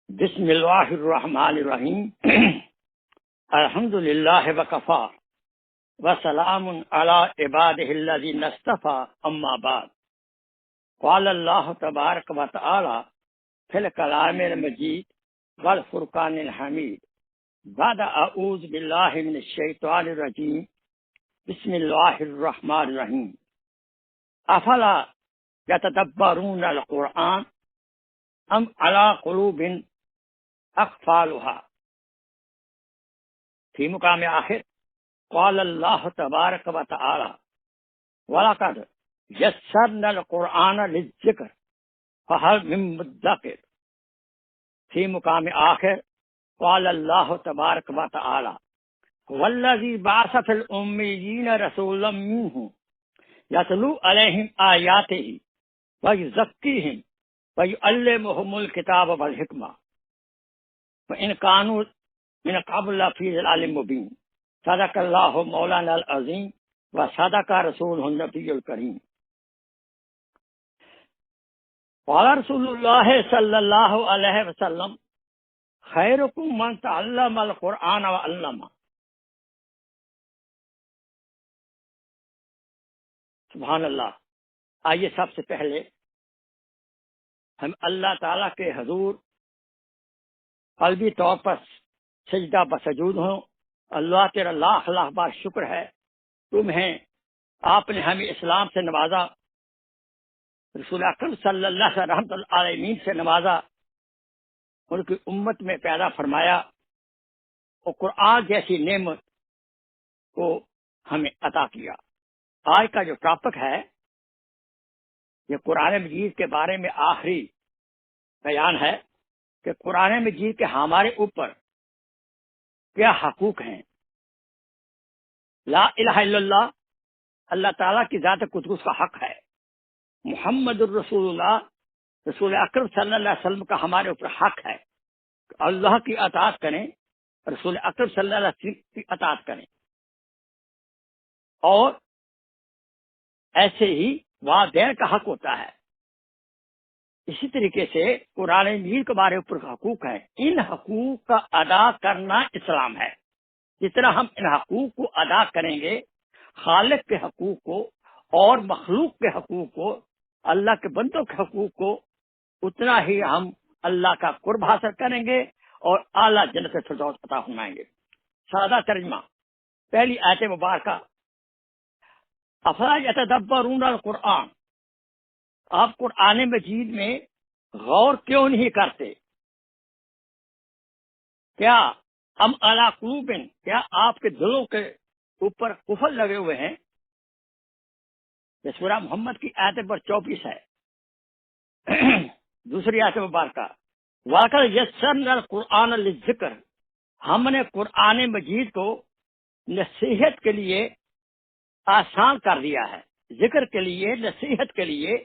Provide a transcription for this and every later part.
بسم اللہ الرحمن الرحیم الحمد للہ وکفا وسلام علی عبادہ الذین اصطفی اما بعد قال اللہ تبارک و تعالی فی الکلام المجید والفرقان الحمید بعد اعوذ باللہ من الشیطان الرجیم بسم اللہ الرحمن الرحیم افلا یتدبرون القرآن ام علی قلوب اقفالها فی مقام آخر قال اللہ تبارک و تعالی وَلَقَدْ يَسَّرْنَا الْقُرْآنَ لِلذِّكْرِ فَهَلْ مِن مُدَّكِرٍ فی مقام آخر قال اللہ تبارک و تعالی وَالَّذِي بَعَثَ فِي الْأُمِّيِّينَ رَسُولًا مِّنْهُمْ يَتْلُو عَلَيْهِمْ آيَاتِهِ وَيُزَكِّيهِمْ وَيُعَلِّمُهُمُ الْكِتَابَ وَالْحِكْمَةَ وَإِنْ كَانُوا من قبل فی ضلال مبین صدق اللہ مولانا العظیم و صدق رسول النبی الکریم قال رسول اللہ صلی اللہ علیہ وسلم خیرکم من تعلم القرآن وعلمہ۔ سبحان اللہ۔ آئیے سب سے پہلے ہم اللہ تعالیٰ کے حضور قلبی طور پر سجدہ بسجود ہوں۔ اللہ تیرا لاکھ لاکھ بار شکر ہے، تمہیں آپ نے ہمیں اسلام سے نوازا، رسول اکرم صلی اللہ علیہ وسلم رحمۃ العالمین سے نوازا، ان کی امت میں پیدا فرمایا اور قرآن جیسی نعمت کو ہمیں عطا کیا۔ آج کا جو ٹاپک ہے یہ قرآن مجید کے بارے میں آخری بیان ہے کہ قرآن مجید کے ہمارے اوپر کیا حقوق ہیں۔ لا الہ الا اللہ، اللہ تعالیٰ کی ذات قدوس کا حق ہے۔ محمد الرسول اللہ، رسول اکرم صلی اللہ علیہ وسلم کا ہمارے اوپر حق ہے کہ اللہ کی اطاعت کریں، رسول اکرم صلی اللہ علیہ وسلم کی اطاعت کریں، اور ایسے ہی والدین کا حق ہوتا ہے۔ اسی طریقے سے قرآن مجید کے بارے اوپر حقوق ہیں۔ ان حقوق کا ادا کرنا اسلام ہے۔ جتنا ہم ان حقوق کو ادا کریں گے، خالق کے حقوق کو اور مخلوق کے حقوق کو، اللہ کے بندوں کے حقوق کو، اتنا ہی ہم اللہ کا قرب حاصل کریں گے اور اعلیٰ جنت الفردوس عطا فرمائیں گے۔ سادہ ترجمہ، پہلی آیت مبارکہ افلا یتدبرون القرآن، آپ قرآن مجید میں غور کیوں نہیں کرتے؟ کیا ام علی قلوب، کیا آپ کے دلوں کے اوپر قفل لگے ہوئے ہیں؟ یہ سورہ محمد کی آیت نمبر 24 ہے۔ دوسری آیت مبارکہ وَلَقَدْ يَسَّرْنَا الْقُرْآنَ لِلذِّكْرِ، ہم نے قرآن مجید کو نصیحت کے لیے آسان کر دیا ہے، ذکر کے لیے، نصیحت کے لیے،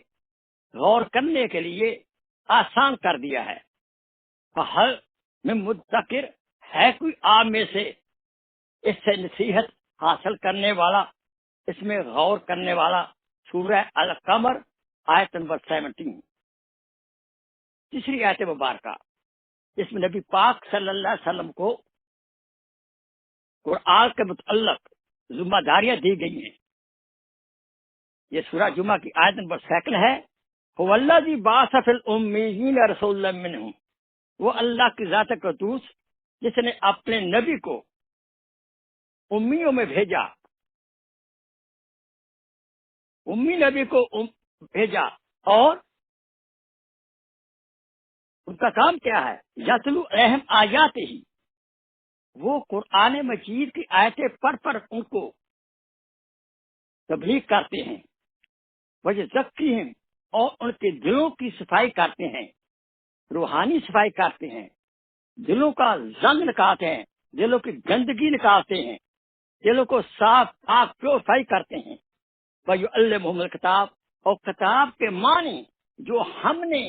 غور کرنے کے لیے آسان کر دیا ہے۔ فَهَلْ مِن مُدَّكِرٍ، ہے کوئی آپ میں سے اس سے نصیحت حاصل کرنے والا، اس میں غور کرنے والا؟ سورہ القمر آیت نمبر 17۔ تیسری آیت مبارکہ جس میں نبی پاک صلی اللہ علیہ وسلم کو قرآن کے متعلق ذمہ داریاں دی گئی ہیں۔ یہ سورہ جمعہ کی آیت نمبر 2 ہے۔ هو الذی بعث فی الأمیین رسولا منہم، وہ اللہ کی ذات قدوس جس نے اپنے نبی کو امیوں میں بھیجا، امی نبی کو بھیجا، اور ان کا کام کیا ہے؟ یتلو علیہم آیاتہ، وہ قرآن مجید کی آیتیں پڑھ کر ان کو تبلیغ کرتے ہیں، ویزکیہم، اور ان کے دلوں کی صفائی کرتے ہیں، روحانی صفائی کرتے ہیں، دلوں کا زنگ نکالتے ہیں، دلوں کی گندگی نکالتے ہیں، دلوں کو صاف پاک پیوریفائی کرتے ہیں۔ وَيُعَلِّمُهُمُ الْكِتَابَ، اور کتاب کے معنی جو ہم نے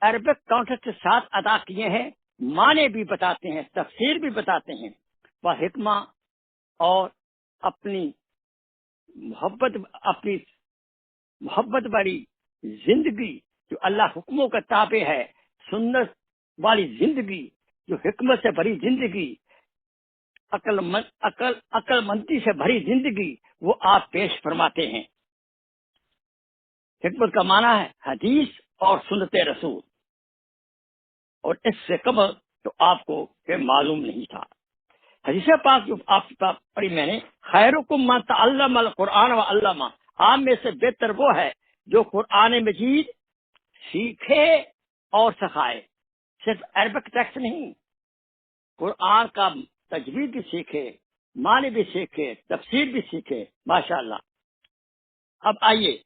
عربک کانٹیکسٹ کے ساتھ ادا کیے ہیں، معنی بھی بتاتے ہیں، تفسیر بھی بتاتے ہیں، حکمہ، اور اپنی محبت بڑی زندگی جو اللہ حکموں کا تابع ہے، سنت والی زندگی، جو حکمت سے بھری زندگی، عقل مندی سے بھری زندگی، وہ آپ پیش فرماتے ہیں۔ حکمت کا معنی ہے حدیث اور سنت رسول، اور اس سے قبل تو آپ کو یہ معلوم نہیں تھا۔ حدیث پاک جو آپ کی پڑھی میں نے، خیرکم من تعلم القرآن و علمہ، آپ میں سے بہتر وہ ہے جو قرآن مجید سیکھے اور سکھائے۔ صرف عربک ٹیکسٹ نہیں، قرآن کا تجوید بھی سیکھے، معنی بھی سیکھے، تفسیر بھی سیکھے۔ ماشاءاللہ۔ اب آئیے،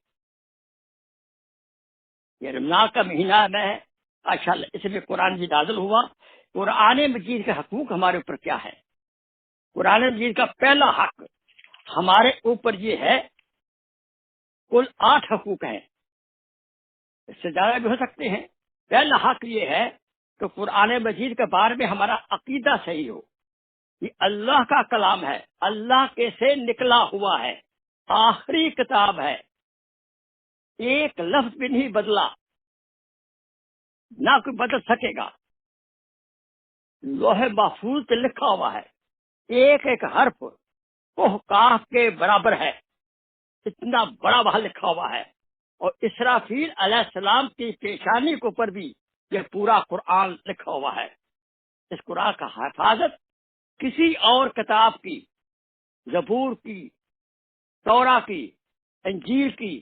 یہ رمضان کا مہینہ میں ہے، ماشاءاللہ اس میں قرآن بھی نازل ہوا۔ قرآن مجید کے حقوق ہمارے اوپر کیا ہے؟ قرآن مجید کا پہلا حق ہمارے اوپر یہ ہے، کل 8 حقوق ہیں، اس سے زیادہ بھی ہو سکتے ہیں۔ پہلا حق یہ ہے کہ قرآن مجید کے بارے میں ہمارا عقیدہ صحیح ہو، یہ اللہ کا کلام ہے، اللہ کے سے نکلا ہوا ہے، آخری کتاب ہے، ایک لفظ بھی نہیں بدلا، نہ کوئی بدل سکے گا۔ لوح محفوظ پہ لکھا ہوا ہے، ایک ایک حرف کوہ کاف کے برابر ہے، اتنا بڑا وہاں لکھا ہوا ہے۔ اور اسرافیل علیہ السلام کی پیشانی کے اوپر بھی یہ پورا قرآن لکھا ہوا ہے۔ اس قرآن کا حفاظت کسی اور کتاب کی، زبور کی، تورا کی، انجیل کی،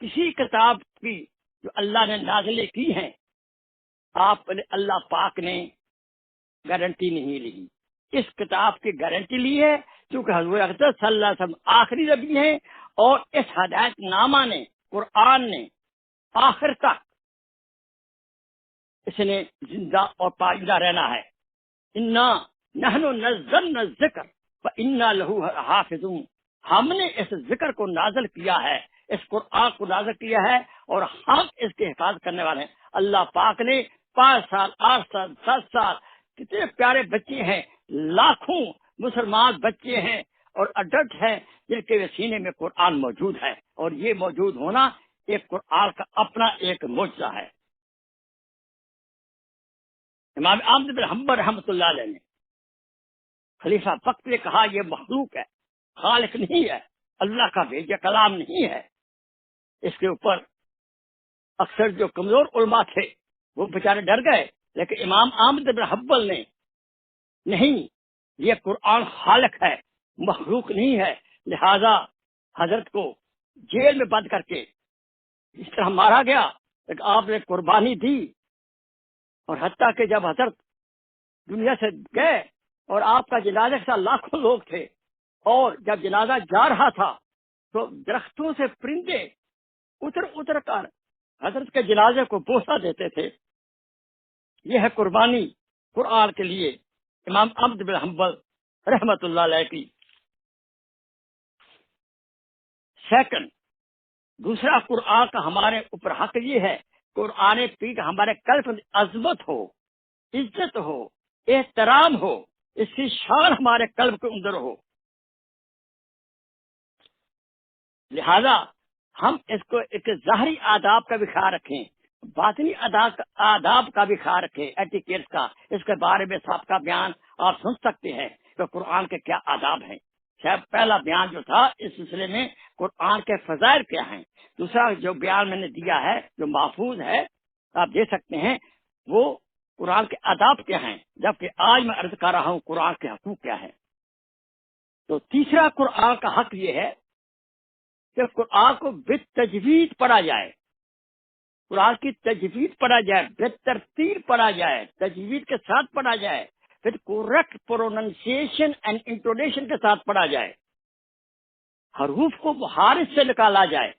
کسی کتاب کی جو اللہ نے نازلیں کی ہیں، آپ نے اللہ پاک نے گارنٹی نہیں لی۔ اس کتاب کی گارنٹی لی ہے کیونکہ حضور اقدس صلی اللہ علیہ وسلم آخری نبی ہیں، اور اس ہدایت نامہ نے، قرآن نے آخر تک اس نے زندہ اور پائیدہ رہنا ہے۔ انا نحن نزلنا الذکر وانا لہ حافظون، ہم نے اس ذکر کو نازل کیا ہے، اس قرآن کو نازل کیا ہے، اور ہم اس کے حفاظت کرنے والے ہیں۔ اللہ پاک نے 5 سال، 8 سال، 7 سال، کتنے پیارے بچے ہیں، لاکھوں مسلمان بچے ہیں اور اڈلٹ ہیں جن کے سینے میں قرآن موجود ہے، اور یہ موجود ہونا ایک قرآن کا اپنا ایک معجزہ ہے۔ امام احمد بن حنبل رحمۃ اللہ علیہ نے، خلیفہ وقت نے کہا یہ مخلوق ہے، خالق نہیں ہے، اللہ کا بھیجا کلام نہیں ہے۔ اس کے اوپر اکثر جو کمزور علماء تھے وہ بیچارے ڈر گئے، لیکن امام احمد بن حنبل نے نہیں، یہ قرآن خالق ہے، مخلوق نہیں ہے، لہذا حضرت کو جیل میں بند کر کے اس طرح مارا گیا کہ آپ نے قربانی دی۔ اور حتیٰ کہ جب حضرت دنیا سے گئے اور آپ کا جنازہ کے ساتھ لاکھوں لوگ تھے، اور جب جنازہ جا رہا تھا تو درختوں سے پرندے اتر کر حضرت کے جنازے کو بوسہ دیتے تھے۔ یہ ہے قربانی قرآن کے لیے امام احمد بن حنبل رحمت اللہ علیہ کی۔ سیکنڈ، دوسرا قرآن کا ہمارے اوپر حق یہ ہے، قرآن پی کا ہمارے قلب میں عظمت ہو، عزت ہو، احترام ہو، اس کی شان ہمارے قلب کے اندر ہو، لہذا ہم اس کو ایک ظاہری آداب کا بھی خیال رکھیں، باطنی آداب کا بھی خیال رکھیں، ایٹیکیٹس کا۔ اس کے بارے میں سابقہ بیان آپ سن سکتے ہیں کہ قرآن کے کیا آداب ہیں۔ شاید پہلا بیان جو تھا اس سلسلے میں قرآن کے فضائل کیا ہیں، دوسرا جو بیان میں نے دیا ہے جو محفوظ ہے آپ دے سکتے ہیں، وہ قرآن کے آداب کیا ہیں، جبکہ آج میں عرض کر رہا ہوں قرآن کے حقوق کیا ہیں۔ تو تیسرا قرآن کا حق یہ ہے کہ قرآن کو بالتجوید پڑھا جائے، قرآن کی تجوید پڑھا جائے، بترتیب پڑھا جائے، تجوید کے ساتھ پڑھا جائے، پھر کریکٹ پروننسیشن اینڈ انٹونیشن کے ساتھ پڑھا جائے، حروف کو مخارج سے نکالا جائے۔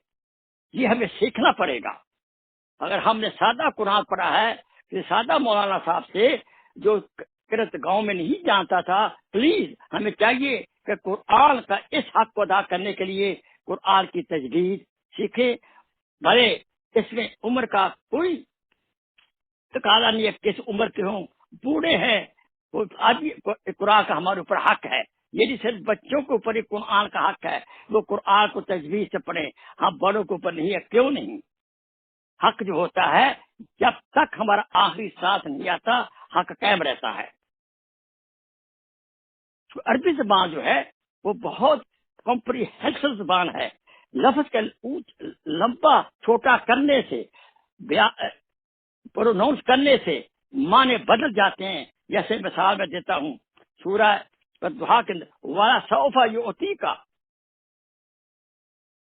یہ ہمیں سیکھنا پڑے گا۔ اگر ہم نے سادہ قرآن پڑھا ہے، کہ سادہ مولانا صاحب سے جو قرأت گاؤں میں نہیں جانتا تھا، پلیز ہمیں چاہیے کہ قرآن کا اس حق کو ادا کرنے کے لیے قرآن کی تجوید سیکھیں۔ بھلے اس میں عمر کا کوئی تقاضا نہیں ہے، کس عمر کے ہوں، بوڑھے ہیں، آدمی قرآن کا ہمارے اوپر حق ہے۔ یہ نہیں صرف بچوں کے اوپر ہی قرآن کا حق ہے، وہ قرآن کو تجوید سے پڑھیں، ہم بڑوں کے اوپر نہیں ہے۔ کیوں نہیں؟ حق جو ہوتا ہے جب تک ہمارا آخری ساتھ نہیں آتا حق قائم رہتا ہے. عربی زبان جو ہے وہ بہت کمپریہنسو زبان ہے. لفظ کا لمبا چھوٹا کرنے سے پروناؤنس کرنے سے معنی بدل جاتے ہیں. جیسے مثال میں دیتا ہوں سورہ والضحیٰ کے اندر وَلَا سَوْفَ يُعْطِيكَ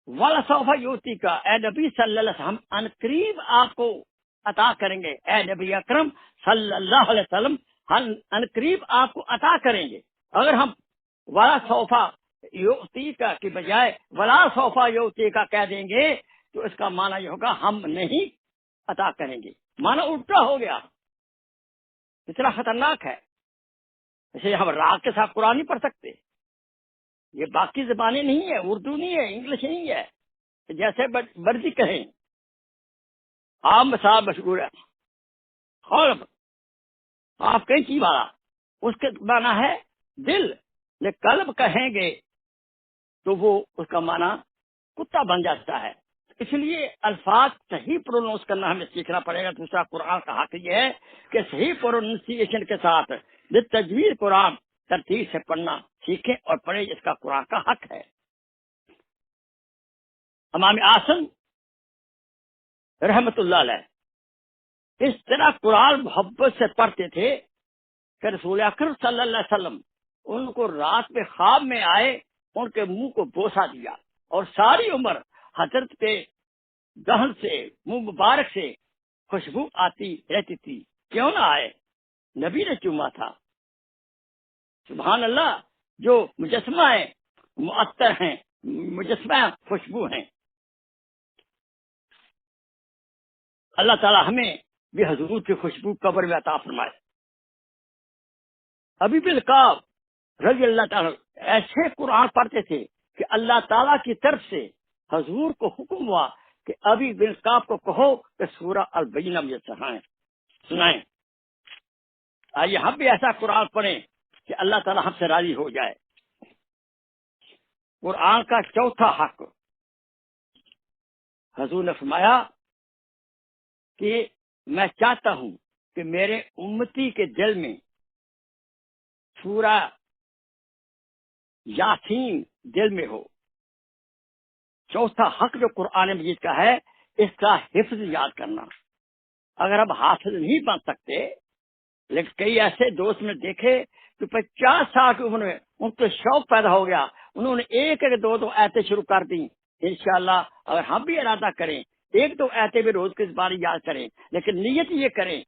وَلَا سَوْفَ يُعْطِيكَ، اے نبی صلی اللہ علیہ وسلم ان قریب آپ کو عطا کریں گے. اے نبی اکرم صلی اللہ علیہ وسلم ان قریب آپ کو عطا کریں گے. اگر ہم وَلَا سَوْفَ يُعْطِيكَ کی بجائے وَلَا سَوْفَ يُعْطِيكَ کہہ دیں گے تو اس کا معنی یہ ہوگا ہم نہیں عطا کریں گے. معنی الٹا ہو گیا. اتنا خطرناک ہے. اسے ہم راگ کے ساتھ قرآن نہیں پڑھ سکتے. یہ باقی زبانیں نہیں ہے، اردو نہیں ہے، انگلش نہیں ہے. جیسے مرضی کہیں. عام مثال مشہور ہے قلب. آپ کہیں چیز والا اس کے معنی ہے دل، لیکن قلب کہیں گے تو وہ اس کا معنی کتا بن جاتا ہے. اس لیے الفاظ صحیح پروننس کرنا ہمیں سیکھنا پڑے گا. دوسرا قرآن کا حق یہ ہے کہ صحیح پروننسیشن کے ساتھ تجوید قرآن ترتیب سے پڑھنا سیکھیں اور پڑھیں. اس کا قرآن کا حق ہے. امام اعظم رحمت اللہ علیہ اس طرح قرآن محبت سے پڑھتے تھے کہ رسول اکرم صلی اللہ علیہ وسلم ان کو رات میں خواب میں آئے، ان کے منہ کو بوسہ دیا اور ساری عمر حضرت کے دہن سے منہ مبارک سے خوشبو آتی رہتی تھی. کیوں نہ آئے؟ نبی نے چوما تھا. سبحان اللہ. جو مجسمہ ہیں معطر ہیں، مجسمہ خوشبو ہیں. اللہ تعالی ہمیں بھی حضور کی خوشبو قبر میں عطا فرمائے. ابھی بالکاب رضی اللہ تعالی ایسے قرآن پڑھتے تھے کہ اللہ تعالیٰ کی طرف سے حضور کو حکم ہوا کہ ابھی بالکاب کو کہو کہ سورہ البینہ مجھے سنائیں. آئیے ہم بھی ایسا قرآن پڑھیں کہ اللہ تعالیٰ ہم سے راضی ہو جائے. قرآن کا چوتھا حق حضور نے فرمایا کہ میں چاہتا ہوں کہ میرے امتی کے دل میں سورہ یاسین دل میں ہو. چوتھا حق جو قرآن مجید کا ہے اس کا حفظ یاد کرنا. اگر ہم حافظ نہیں بن سکتے، لیکن کئی ایسے دوست میں دیکھے کہ 50 سال کی عمر میں ان کو شوق پیدا ہو گیا، انہوں نے ایک ایک دو ایتیں شروع کر دی. انشاءاللہ اگر ہم بھی ارادہ کریں ایک دو ایتیں بھی روز کی زبان یاد کریں، لیکن نیت یہ کریں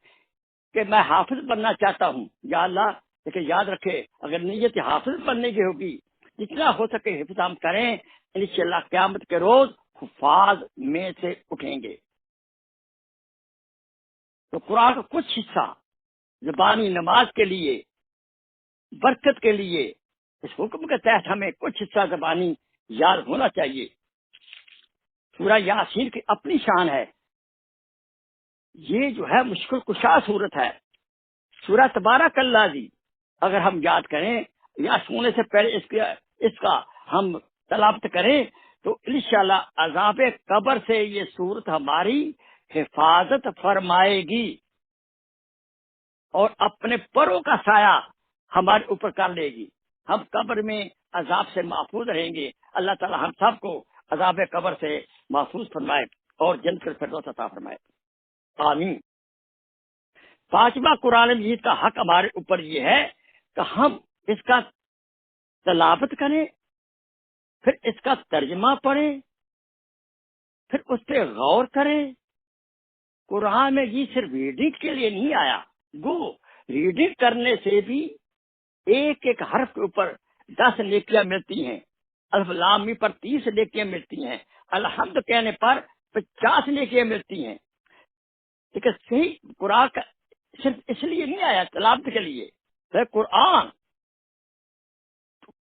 کہ میں حافظ بننا چاہتا ہوں. یا اللہ، لیکن یاد رکھے اگر نیت حافظ بننے کی ہوگی جتنا ہو سکے حفظ ہم کریں، انشاءاللہ قیامت کے روز حفاظ میں سے اٹھیں گے. تو قرآن کا کچھ حصہ زبانی نماز کے لیے، برکت کے لیے اس حکم کے تحت ہمیں کچھ حصہ زبانی یاد ہونا چاہیے. سورہ یاسین کی اپنی شان ہے. یہ جو ہے مشکل کشا صورت ہے. سورہ تبارک الذی اگر ہم یاد کریں یا سونے سے پہلے اس کا ہم تلاوت کریں تو انشاءاللہ عذاب قبر سے یہ صورت ہماری حفاظت فرمائے گی اور اپنے پروں کا سایہ ہمارے اوپر کر لے گی. ہم قبر میں عذاب سے محفوظ رہیں گے. اللہ تعالی ہم سب کو عذاب قبر سے محفوظ فرمائے اور جنت الفردوس عطا فرمائے. آمین. پانچواں قرآن مجید کا حق ہمارے اوپر یہ ہے کہ ہم اس کا تلاوت کریں، پھر اس کا ترجمہ پڑھیں، پھر اس پہ غور کریں. قرآن میں یہ صرف ریڈنگ کے لیے نہیں آیا. گو ریڈنگ کرنے سے بھی ایک ایک حرف کے اوپر 10 نیکیاں ملتی ہیں. الف لام میم پر 30 نیکیاں ملتی ہیں. الحمد کہنے پر 50 نیکیاں ملتی ہیں. لیکن صحیح قرآن کا صرف اس لیے نہیں آیا تلاوت کے لیے. قرآن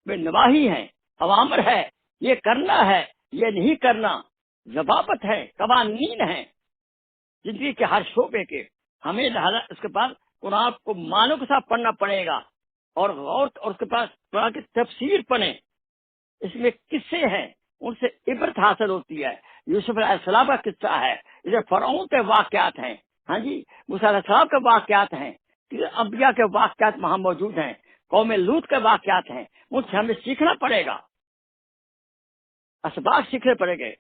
میں نواہی ہیں، اوامر ہے، یہ کرنا ہے، یہ نہیں کرنا، ضوابط ہے، قوانین ہیں زندگی کے ہر شعبے کے. ہمیں لہذا اس کے بعد قرآن کو معنوں کے ساتھ پڑھنا پڑے گا اور غور اور اس کے پاس قرآن کی تفسیر پڑھیں. اس میں قصے ہیں، ان سے عبرت حاصل ہوتی ہے. یوسف علیہ السلام کا قصہ ہے، جیسے فرعون کے واقعات ہیں، ہاں جی، موسیٰ علیہ السلام کے واقعات ہیں، انبیاء کے واقعات وہاں موجود ہیں، قوم لوط کے واقعات ہیں، ان سے ہمیں سیکھنا پڑے گا، اسباق سیکھنے پڑے گے،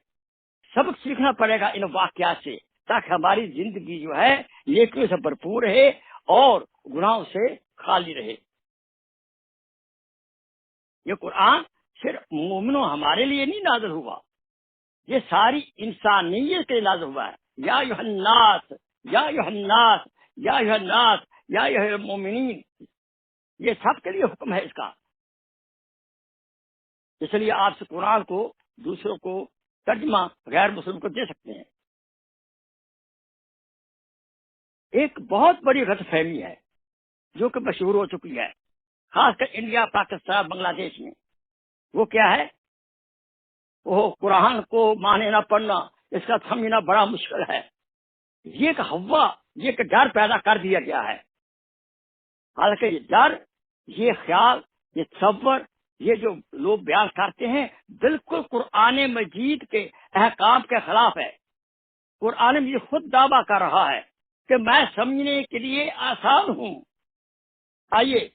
سبق سیکھنا پڑے گا ان واقعات سے، تاکہ ہماری زندگی جو ہے نیکیوں سے بھرپور رہے اور گناہوں سے خالی رہے۔ یہ قرآن صرف مومنوں ہمارے لیے نہیں نازل ہوا، یہ ساری انسانیت کے لیے نازل ہوا ہے۔ یا ایھا الناس، یا ایھا الناس، یا ایھا الناس، یا ایھا المومنین، یہ سب کے لیے حکم ہے اس کا۔ اس لیے آپ سے قرآن کو دوسروں کو ترجمہ غیر مسلم کو دے سکتے ہیں۔ ایک بہت بڑی غلط فہمی ہے جو کہ مشہور ہو چکی ہے، خاص کر انڈیا، پاکستان، بنگلہ دیش میں۔ وہ کیا ہے؟ وہ قرآن کو معنی نہ پڑھنا، اس کا سمجھنا بڑا مشکل ہے۔ یہ ایک ہوا، یہ ایک ڈر پیدا کر دیا گیا ہے۔ حالانکہ یہ ڈر، یہ خیال، یہ تصور، یہ جو لوگ بیان کرتے ہیں بالکل قرآن مجید کے احکام کے خلاف ہے۔ قرآن مجید خود دعویٰ کر رہا ہے کہ میں سمجھنے کے لیے آسان ہوں۔ آئیے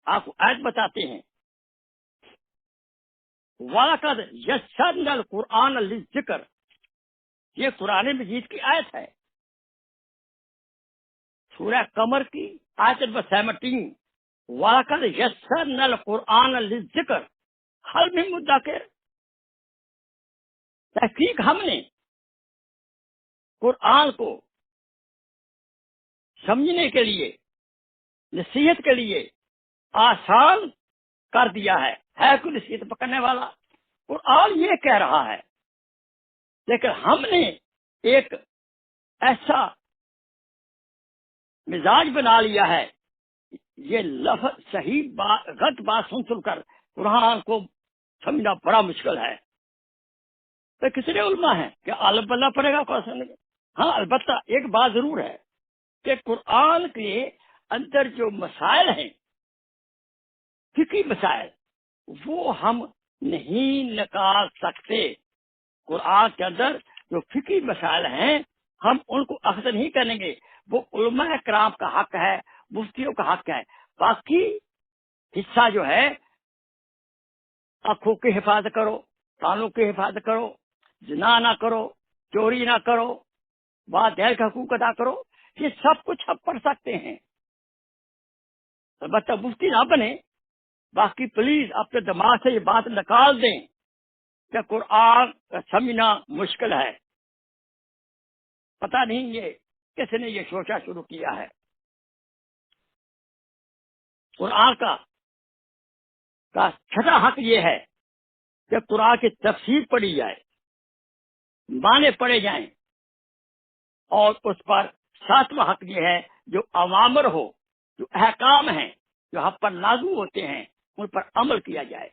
آپ کو آیت بتاتے ہیں۔ وَلَقَدْ يَسَّرْنَا الْقُرْآنَ لِلذِّكْرِ، یہ قرآن مجید کی آیت ہے، سورہ قمر کی آیت نمبر 17۔ وَلَقَدْ يَسَّرْنَا الْقُرْآنَ لِلذِّكْرِ هَلْ مِن مُدَّكِرٍ، تحقیق ہم نے قرآن کو سمجھنے کے لیے، نصیحت کے لیے آسان کر دیا ہے کوئی نصیحت پکڑنے والا؟ قرآن یہ کہہ رہا ہے، لیکن ہم نے ایک ایسا مزاج بنا لیا ہے، یہ لفظ صحیح بات غلط بات سن کر قرآن کو سمجھنا بڑا مشکل ہے۔ تو کتنے علماء ہیں کہ عالم بننا پڑے گا قرآن سمجھنے؟ ہاں، البتہ ایک بات ضرور ہے کہ قرآن کے اندر جو مسائل ہیں، فقہی مسائل، وہ ہم نہیں نکال سکتے۔ قرآن کے اندر جو فقہی مسائل ہیں ہم ان کو اخذ نہیں کریں گے، وہ علماء کرام کا حق ہے، مفتیوں کا حق ہے۔ باقی حصہ جو ہے، آنکھوں کی حفاظت کرو، کانوں کی حفاظت کرو، زنا نہ کرو، چوری نہ کرو، والدین کا حقوق ادا کرو، یہ سب کچھ ہم پڑھ سکتے ہیں، البتہ مفتی نہ بنے۔ باقی پلیز اپنے دماغ سے یہ بات نکال دیں کہ قرآن کا سمجھنا مشکل ہے۔ پتہ نہیں یہ کس نے یہ سوچا شروع کیا ہے۔ قرآن کا چھٹا حق یہ ہے کہ قرآن کی تفسیر پڑھی جائے، معنی پڑھے جائیں، اور اس پر ساتواں حق یہ ہے جو اوامر ہو، جو احکام ہیں، جو ہم پر لاگو ہوتے ہیں، ان پر عمل کیا جائے،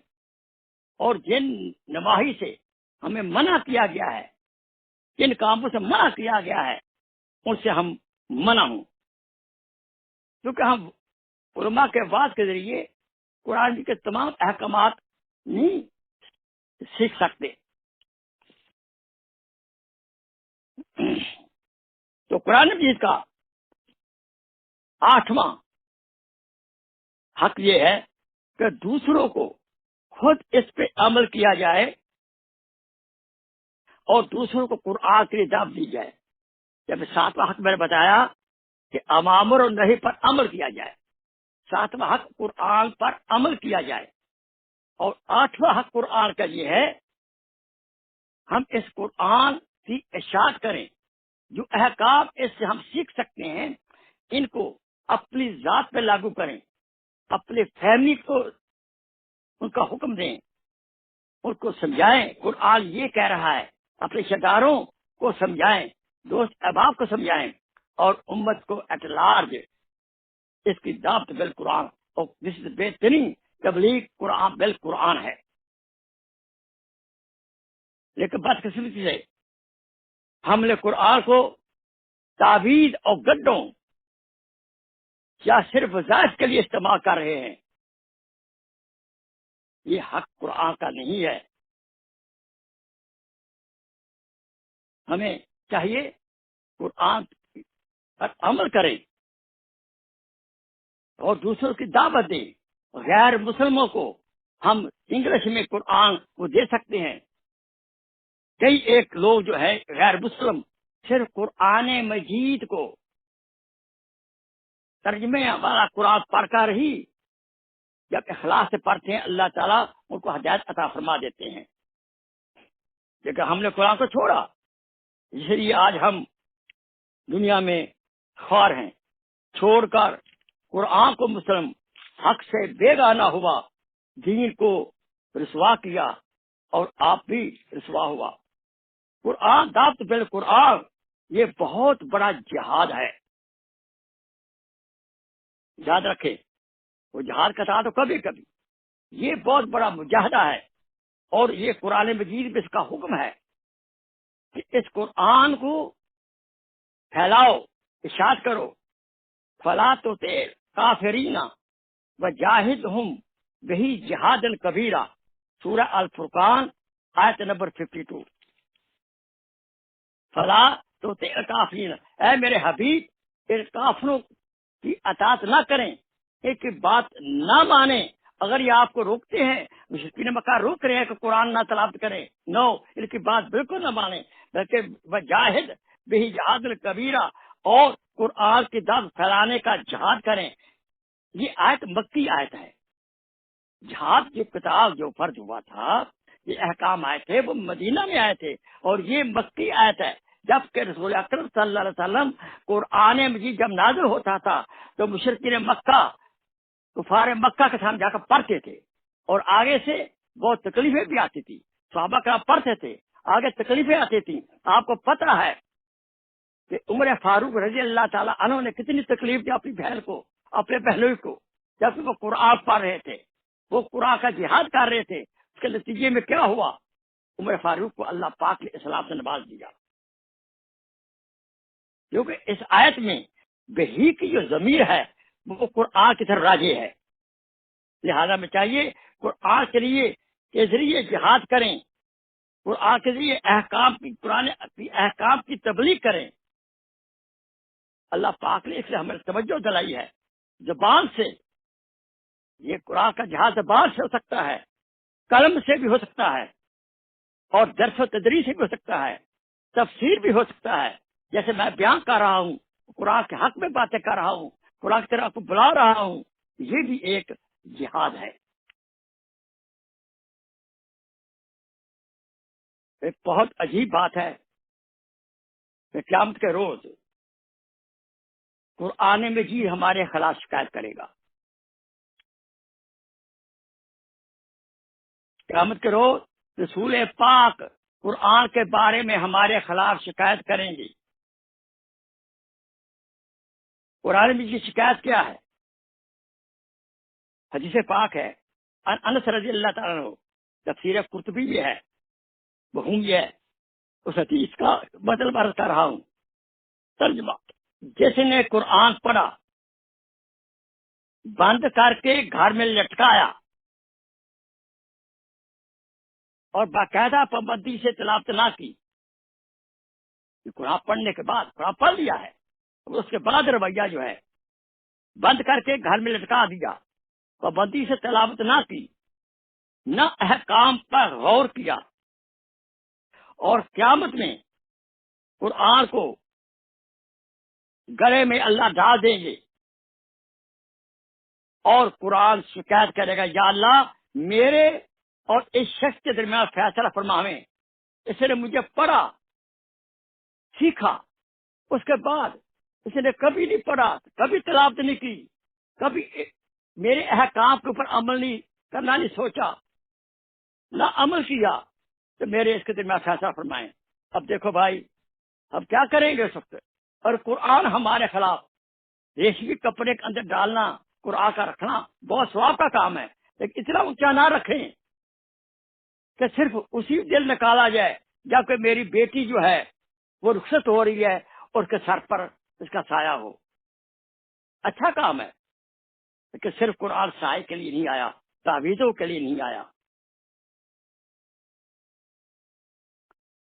اور جن نواحی سے ہمیں منع کیا گیا ہے، جن کاموں سے منع کیا گیا ہے، ان سے ہم منع ہوں، کیونکہ ہم علماء کے وعظ کے ذریعے قرآن کے تمام احکامات نہیں سیکھ سکتے۔ تو قرآن مجید کا 8واں حق یہ ہے کہ دوسروں کو خود اس پہ عمل کیا جائے اور دوسروں کو قرآن کی دعوت دی جائے۔ جب 7واں حق میں نے بتایا کہ اوامر اور نہی پر عمل کیا جائے، 7واں حق قرآن پر عمل کیا جائے، اور 8واں حق قرآن کا یہ ہے ہم اس قرآن کی اشاعت کریں، جو احکام اس سے ہم سیکھ سکتے ہیں ان کو اپنی ذات پہ لاگو کریں، اپنے فیملی کو ان کا حکم دیں، ان کو سمجھائیں قرآن یہ کہہ رہا ہے، اپنے رشتہ داروں کو سمجھائیں، دوست احباب کو سمجھائیں، اور امت کو ایٹ لارج اس کی دعوت بالقرآن، اور جس بہترین تبلیغ قرآن بالقرآن ہے۔ لیکن بدقسمتی سے ہم نے قرآن کو تعویذ اور گڈوں یا صرف وظائف کے لیے استعمال کر رہے ہیں۔ یہ حق قرآن کا نہیں ہے۔ ہمیں چاہیے قرآن پر عمل کریں اور دوسروں کی دعوت دیں. غیر مسلموں کو ہم انگلش میں قرآن کو دے سکتے ہیں. کئی ایک لوگ جو ہے غیر مسلم صرف قرآن مجید کو ترجمے والا قرآن پڑھ کر ہی جب اخلاص سے پڑھتے ہیں اللہ تعالیٰ ان کو ہدایت عطا فرما دیتے ہیں. لیکن ہم نے قرآن کو چھوڑا، اس لیے آج ہم دنیا میں خوار ہیں. چھوڑ کر قرآن کو مسلم حق سے بیگانہ ہوا، دین کو رسوا کیا اور آپ بھی رسوا ہوا. قرآن دعوت بالقرآن یہ بہت بڑا جہاد ہے. یاد رکھے، وہ جہاد کا تھا تو کبھی کبھی یہ بہت بڑا مجاہدہ ہے. اور یہ قرآن مجید میں اس کا حکم ہے کہ اس قرآن کو پھیلاؤ، اشاعت کرو. فلا تو تیر کافرینا وجاہدہم بہی جہاد کبیرہ، سورہ الفرقان آیت نمبر 52. فلا تو تیر کافرین، اے میرے حبیب ان کافروں کی اطاعت نہ کریں، ایک بات نہ مانیں. اگر یہ آپ کو روکتے ہیں، مشرکین مکہ روک رہے ہیں کہ قرآن نہ تلاوت کریں، نو، ان کی بات بالکل نہ مانیں، بلکہ وجاہد بہی جہاد الکبیرہ، اور قرآن کی دعوت پھیلانے کا جہاد کریں. یہ آیت مکی آیت ہے. جہاد کی کتاب جو فرض ہوا تھا، یہ احکام آئے تھے وہ مدینہ میں آئے تھے، اور یہ مکی آیت ہے. جبکہ رسول اکرم صلی اللہ علیہ وسلم قرآن مجید جب نازل ہوتا تھا تو مشرکین مکہ کفار مکہ کے سامنے جا کر پڑھتے تھے، اور آگے سے بہت تکلیفیں بھی آتی تھی. صحابہ کرام پڑھتے تھے، آگے تکلیفیں آتی تھی. آپ کو پتہ ہے کہ عمر فاروق رضی اللہ تعالیٰ عنہ نے کتنی تکلیف دی اپنی بہن کو، اپنے بہنوئی کو، جب وہ قرآن پڑھ رہے تھے، وہ قرآن کا جہاد کر رہے تھے. اس کے نتیجے میں کیا ہوا؟ عمر فاروق کو اللہ پاک نے اسلام سے نواز دیا. کیونکہ اس آیت میں بہی کی جو ضمیر ہے وہ قرآن کی طرف راجع ہے. لہذا میں چاہیے قرآن کے لیے کے ذریعے جہاد کریں، قرآن کے ذریعے قرآن احکام کی تبلیغ کریں. اللہ پاک نے اس سے ہمیں توجہ دلائی ہے. زبان سے یہ قرآن کا جہاد زبان سے ہو سکتا ہے، قلم سے بھی ہو سکتا ہے، اور درس و تدریس سے بھی ہو سکتا ہے، تفسیر بھی ہو سکتا ہے. جیسے میں بیان کر رہا ہوں، قرآن کے حق میں باتیں کر رہا ہوں، قرآن کی طرف کو بلا رہا ہوں، یہ بھی ایک جہاد ہے. ایک بہت عجیب بات ہے کہ قیامت کے روز قرآن مجید ہمارے خلاف شکایت کرے گا. قیامت کے روز رسول پاک قرآن کے بارے میں ہمارے خلاف شکایت کریں گے. قرآن مجید کی شکایت کیا ہے؟ حدیث پاک ہے، انس رضی اللہ تعالیٰ عنہ، تفسیر قرطبی بھی ہے، وہم بھی ہے. اس حدیث کا مطلب عرض کر رہا ہوں، ترجمہ: جس نے قرآن پڑھا، بند کر کے گھر میں لٹکایا اور باقاعدہ پابندی سے تلاوت نہ کی، قرآن پڑھنے کے بعد قرآن پڑھ لیا ہے، اس کے بعد رویہ جو ہے بند کر کے گھر میں لٹکا دیا، پابندی سے تلاوت نہ کی، نہ احکام پر غور کیا، اور قیامت میں قرآن کو گلے میں اللہ ڈال دیں گے، اور قرآن شکایت کرے گا، یا اللہ میرے اور اس شخص کے درمیان فیصلہ فرماویں. اس نے مجھے پڑھا، سیکھا، اس کے بعد اس نے کبھی نہیں پڑھا، کبھی تلاوت نہیں کی، کبھی میرے احکام کے اوپر عمل نہیں کرنا نہیں سوچا، نہ عمل کیا، تو میرے اس کے درمیان فیصلہ فرمائیں. اب دیکھو بھائی، اب کیا کریں گے اس وقت؟ اور قرآن ہمارے خلاف، ریشمی کپڑے کے اندر ڈالنا، قرآن کا رکھنا بہت ثواب کا کام ہے، لیکن اتنا اونچا نہ رکھیں کہ صرف اسی دل نکالا جائے جبکہ میری بیٹی جو ہے وہ رخصت ہو رہی ہے اور اس کے سر پر اس کا سایہ ہو. اچھا کام ہے، لیکن صرف قرآن سائے کے لیے نہیں آیا، تعویذوں کے لیے نہیں آیا.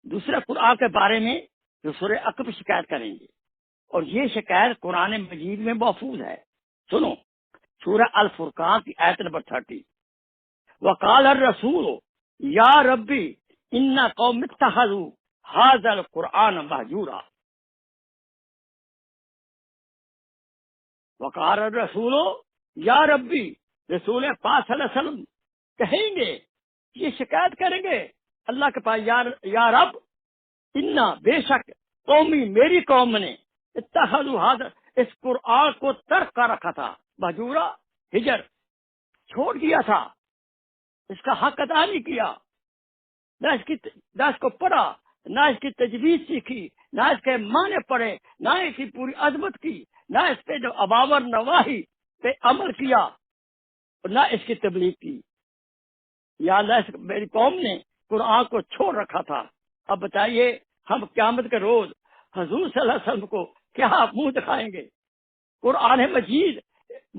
دوسرے قرآن کے بارے میں جو سورہ عقب شکایت کریں گے، اور یہ شکایت قرآن مجید میں محفوظ ہے۔ سنو سورہ الفرقان کی آیت نمبر 30، وقال الرسول یا ربی ان قوم اتخذوا هذا القرآن مہجورا۔ وقال الرسول یا ربی، رسول پاک صلی اللہ علیہ وسلم کہیں گے، یہ شکایت کریں گے اللہ کے پاس، یا رب انا بے شک قومی میری قوم نے اتخذوا هذا اس قرآن کو ترک کر رکھا تھا، مہجورا ہجر چھوڑ دیا تھا، اس کا حق ادا نہیں کیا، نہ اس کو پڑھا، نہ اس کی تجویز سیکھی، نہ اس کے معنی پڑھے، نہ اس کی پوری عظمت کی، نہ اس پہ جو اوامر نواہی پہ عمل کیا، اور نہ اس کی تبلیغ کی۔ یا اللہ میری قوم نے قرآن کو چھوڑ رکھا تھا۔ اب بتائیے ہم قیامت کے روز حضور صلی اللہ علیہ وسلم کو کیا منہ دکھائیں گے؟ قرآن مجید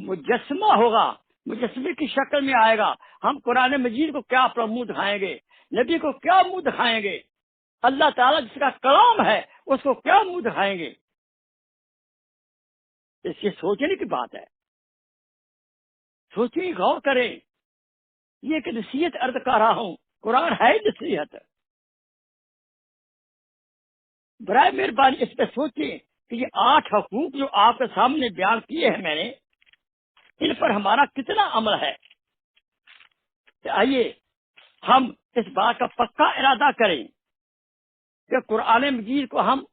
مجسمہ ہوگا، مجسمے کی شکل میں آئے گا، ہم قرآن مجید کو کیا اپنا منہ دکھائیں گے؟ نبی کو کیا منہ دکھائیں گے؟ اللہ تعالیٰ جس کا کلام ہے اس کو کیا منہ دکھائیں گے؟ اس یہ سوچنے کی بات ہے، سوچیں، غور کریں۔ یہ ایک نصیحت عرض کر رہا ہوں، قرآن ہے نصیحت، برائے مہربانی اس پہ سوچیں کہ یہ 8 حقوق جو آپ کے سامنے بیان کیے ہیں میں نے، ان پر ہمارا کتنا عمل ہے؟ آئیے ہم اس بات کا پکا ارادہ کریں کہ قرآن مجید کو ہم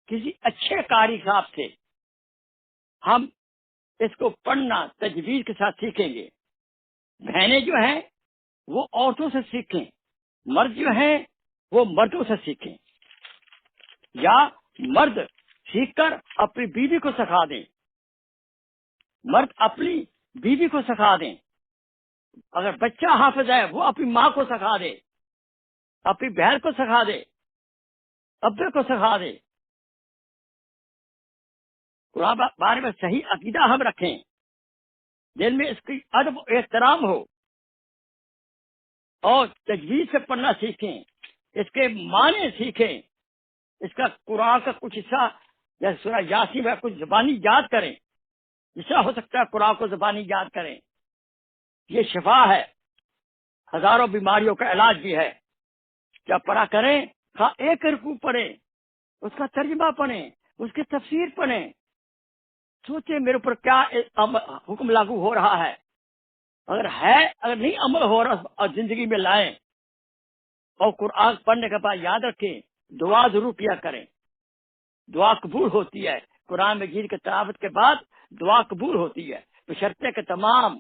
کسی اچھے قاری صاحب سے ہم اس کو پڑھنا تجویز کے ساتھ سیکھیں گے۔ بہنیں جو ہیں وہ عورتوں سے سیکھیں، مرد جو ہیں وہ مردوں سے سیکھیں، یا مرد سیکھ کر اپنی بیوی کو سکھا دیں، مرد اپنی بیوی کو سکھا دیں، اگر بچہ حافظ ہے وہ اپنی ماں کو سکھا دے، اپنی بہن کو سکھا دے، ابے کو سکھا دے۔ قرآن بارے میں صحیح عقیدہ ہم رکھیں، دل میں اس کی ادب و احترام ہو، اور تجویز سے پڑھنا سیکھیں، اس کے معنی سیکھیں، اس کا قرآن کا کچھ حصہ جیسے سورہ یاسین میں کچھ زبانی یاد کریں، جس طرح ہو سکتا ہے قرآن کو زبانی یاد کریں۔ یہ شفا ہے، ہزاروں بیماریوں کا علاج بھی ہے۔ جب پڑھا کریں، ایک رکوع پڑھیں، اس کا ترجمہ پڑھیں، اس کی تفسیر پڑھیں، سوچیں میرے اوپر کیا حکم لاگو ہو رہا ہے، اگر نہیں عمل ہو رہا اور زندگی میں لائیں، اور قرآن پڑھنے کے بعد یاد رکھیں دعا ضرور کیا کریں، دعا قبول ہوتی ہے، قرآن مجید کی تلاوت کے بعد دعا قبول ہوتی ہے، بشرطے کے تمام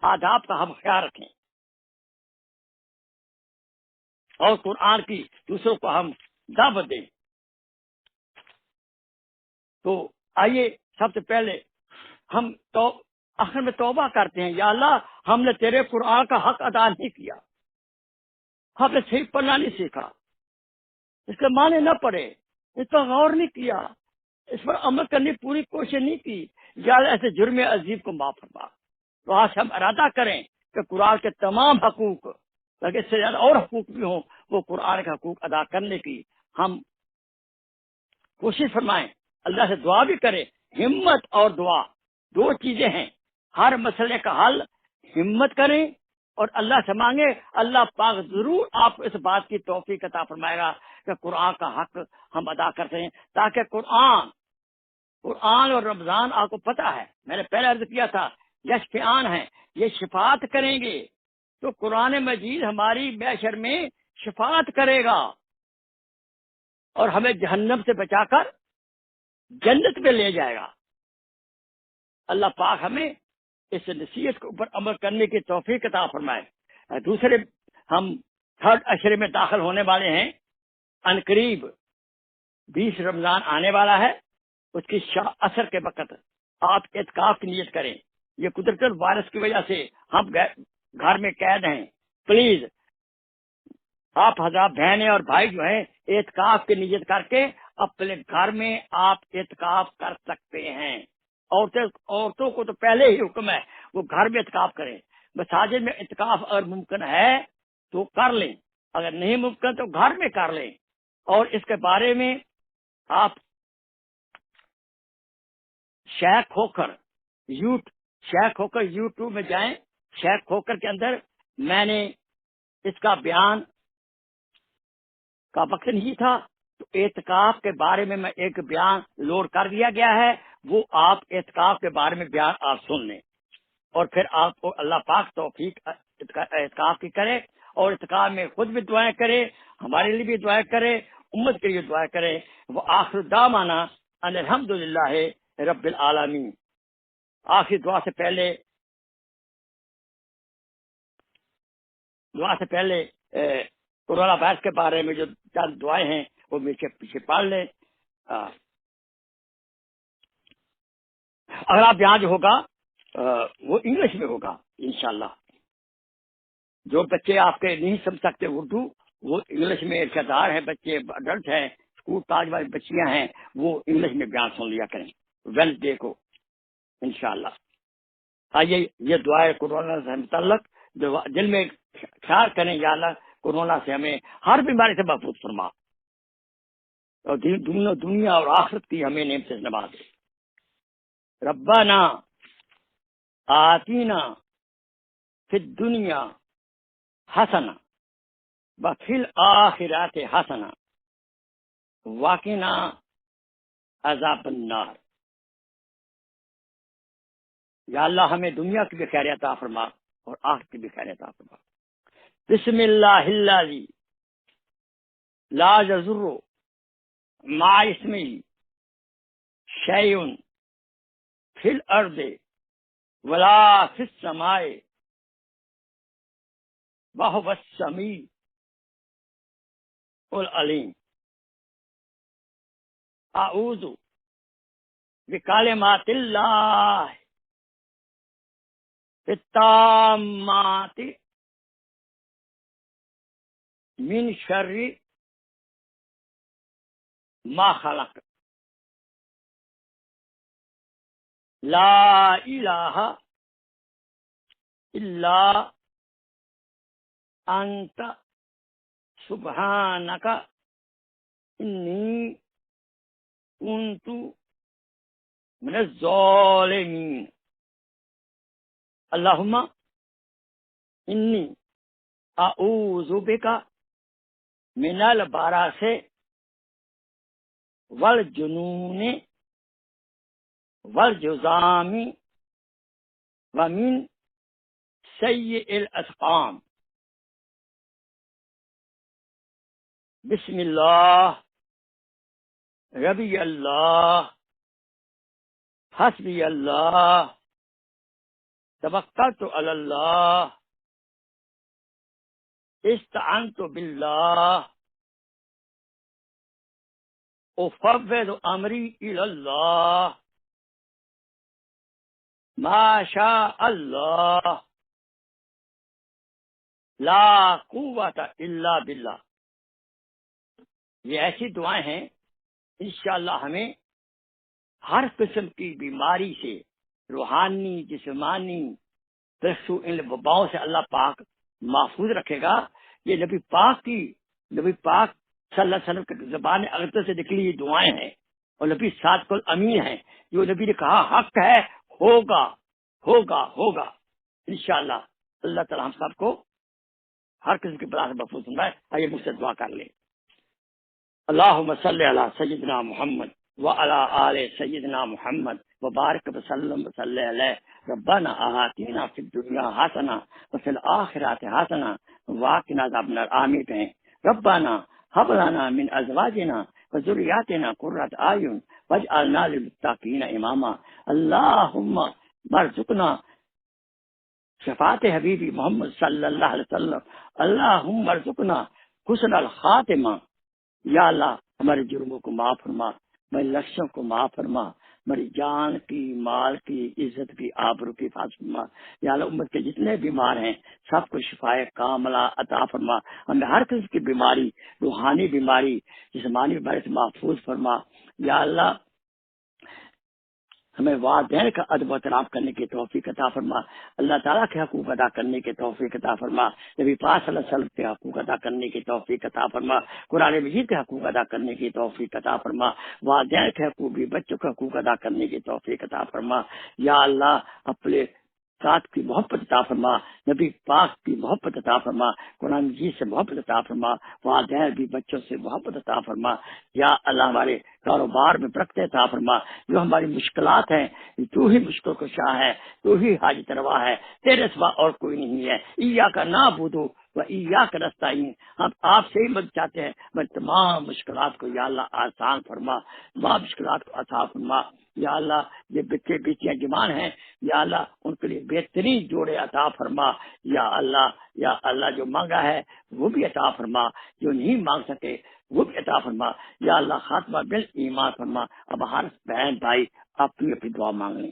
آداب کا ہم خیال رکھیں، اور قرآن کی دوسروں کو ہم دعوت دیں۔ تو آئیے سب سے پہلے ہم آخر میں توبہ کرتے ہیں، یا اللہ ہم نے تیرے قرآن کا حق ادا نہیں کیا، ہم نے صحیح پڑھنا نہیں سیکھا، اس کے معنی نہ پڑھے، اس پر غور نہیں کیا، اس پر عمل کرنے کی پوری کوشش نہیں کی، یا اللہ ایسے جرم عظیم کو معاف فرما۔ تو آج ہم ارادہ کریں کہ قرآن کے تمام حقوق، اگر اس سے زیادہ اور حقوق بھی ہوں، وہ قرآن کے حقوق ادا کرنے کی ہم کوشش فرمائیں، اللہ سے دعا بھی کریں۔ ہمت اور دعا 2 چیزیں ہیں، ہر مسئلے کا حل ہمت کریں اور اللہ سے مانگے، اللہ پاک ضرور آپ کو اس بات کی توفیق عطا فرمائے گا کہ قرآن کا حق ہم ادا کرتے ہیں، تاکہ قرآن اور رمضان آپ کو پتہ ہے، میں نے پہلے عرض کیا تھا یشفعان ہیں، یہ شفاعت کریں گے، تو قرآن مجید ہماری محشر میں شفاعت کرے گا اور ہمیں جہنم سے بچا کر جنت میں لے جائے گا۔ اللہ پاک ہمیں اس نصیحت کے اوپر عمل کرنے کی توفیق عطا فرمائے۔ دوسرے ہم 3rd عشرے میں داخل ہونے والے ہیں، عنقریب 20 رمضان آنے والا ہے، اس کی اثر کے وقت آپ اعتکاف کی نیت کریں۔ یہ قدرتی وائرس کی وجہ سے ہم گھر میں قید ہیں، پلیز آپ حضرات بہنیں اور بھائی جو ہیں اعتکاف کی نیت کر کے اپنے گھر میں آپ اعتکاف کر سکتے ہیں۔ عورتوں کو تو پہلے ہی حکم ہے وہ گھر میں اعتکاف کریں، مساجد میں اعتکاف اگر ممکن ہے تو کر لیں، اگر نہیں ممکن تو گھر میں کر لیں۔ اور اس کے بارے میں آپ شیخ ہو کر یوٹیوب میں جائیں، شیخ ہو کر کے اندر میں نے اس کا بیان کا وقت نہیں تھا تو اعتکاف کے بارے میں ایک بیان لوڈ کر دیا گیا ہے، وہ آپ اعتکاف کے بارے میں بیان آپ سن لیں، اور پھر آپ کو اللہ پاک توفیق اعتکاف کی کرے، اور اعتکاف میں خود بھی دعائیں کرے، ہمارے لیے بھی دعائیں کرے، امت کے لیے دعائیں کرے۔ وہ آخر دعوانا ان الحمدللہ رب العالمین۔ آخری دعا سے پہلے کورونا وائرس کے بارے میں جو چند دعائیں ہیں وہ میرے پیچھے پڑھ لیں۔ اگلا بیان جو ہوگا وہ انگلش میں ہوگا انشاءاللہ۔ جو بچے آپ کے نہیں سمجھ سکتے اردو، وہ انگلش میں رشتہ دار ہیں، بچے اڈلٹ ہیں، اسکول کالج والی بچیاں ہیں، وہ انگلش میں بیان سن لیا کریں ویڈنسڈے کو انشاءاللہ۔ آئیے یہ دعائیں کورونا سے متعلق دل میں خیال کریں، یا اللہ کورونا سے ہمیں ہر بیماری سے محفوظ فرما، اور دنیا اور آخرت کی ہمیں نعمت سے نواز دے۔ ربنا آتینا فی الدنیا حسنہ وفی الآخرات حسنہ وقنا عذاب النار۔ یا اللہ ہمیں دنیا کی بھی خیر عطا فرما اور آخرت کی بھی خیر عطا فرما۔ بسم اللہ الذی لا یضر مع اسمہ شیء فی الارض ولا فی السماء وہو السمیع العلیم۔ اعوذ بکلمات اللہ التامات من شر ما خلق، لا الہ الا انت سبحانک انی کنت من الظالمین۔ اللہم انی اعوذ بک من البرص والجنون والجذام ومن سیء الاسقام۔ بسم اللہ ربی اللہ حسبی اللہ توکلت علی اللہ استعنت باللہ افوض امری الی اللہ ما شاء اللہ لا قوت الا باللہ۔ یہ ایسی دعائیں ہیں انشاءاللہ ہمیں ہر قسم کی بیماری سے، روحانی جسمانی، ان وباؤں سے اللہ پاک محفوظ رکھے گا۔ یہ نبی پاک صلی اللہ علیہ وسلم کی زبان اقدس سے نکلی یہ دعائیں ہیں، اور نبی صادق الامین ہیں۔ جو نبی نے کہا حق ہے، ہوگا ہوگا ہوگا انشاءاللہ۔ اللہ تعالی ہم سب کو ہر قسم کی بلا سے محفوظ فرمائے۔ آئیے مجھ سے دعا کر لیں۔ اللہم صلی علی سیدنا محمد وعلی آل سیدنا محمد وبارک وسلم وصلی علیہ۔ ربنا آتینا فی الدنیا حسنہ وفی الآخرات حسنہ وقنا عذاب النار۔ آمین کہیں۔ ربنا هب لنا من ازواجنا وذریاتنا قرۃ اعین واجعلنا للمتقین اماما۔ اللہم ارزقنا شفاعت حبیبی محمد صلی اللہ علیہ وسلم۔ اللہم ارزقنا حسن الخاتمہ۔ یا اللہ ہمارے جرموں کو معاف فرما، ہمارے لفظوں کو معاف فرما، ہماری جان کی، مال کی، عزت کی، آبرو کی حفاظت فرما۔ یا اللہ امت کے جتنے بیمار ہیں سب کو شفائے کاملہ عطا فرما۔ ہمیں ہر قسم کی بیماری، روحانی بیماری، جسمانی بیماری سے محفوظ فرما۔ یا اللہ ہمیں والدین کا ادب و احترام کرنے کی توفیق عطا فرما، اللہ تعالیٰ کے حقوق ادا کرنے کی توفیق عطا فرما، نبی پاک صلی اللہ علیہ وسلم کے حقوق ادا کرنے کی توفیق عطا فرما، قرآن مجید کے حقوق ادا کرنے کی توفیق عطا فرما، والدین کے حقوق بھی بچوں کے حقوق ادا کرنے کی توفیق عطا فرما۔ یا اللہ اپنے ذات کی محبت عطا فرما، نبی پاک کی محبت عطا فرما، قرآن مجید سے محبت عطا فرما، والدین بھی بچوں سے محبت عطا فرما۔ یا اللہ ہمارے کاروبار میں برکت عطا فرما، جو ہماری مشکلات ہیں تو ہی مشکل کشا ہے، تو ہی حاجت روا ہے، تیرے سوا اور کوئی نہیں ہے۔ ایاک نعبد و ایاک نستعین، ہم آپ سے ہی مدد چاہتے ہیں، میں تمام مشکلات کو یا اللہ آسان فرما، تمام مشکلات کو آسان فرما۔ یا اللہ یہ بچے بیٹیاں جوان ہیں، یا اللہ ان کے لیے بہترین جوڑے عطا فرما۔ یا اللہ جو مانگا ہے وہ بھی عطا فرما، جو نہیں مانگ سکے وہ بھی عطا فرما۔ یا اللہ خاتمہ بال ایمان فرما۔ اب ہر بہن بھائی اپنی اپنی دعا مانگ لیں۔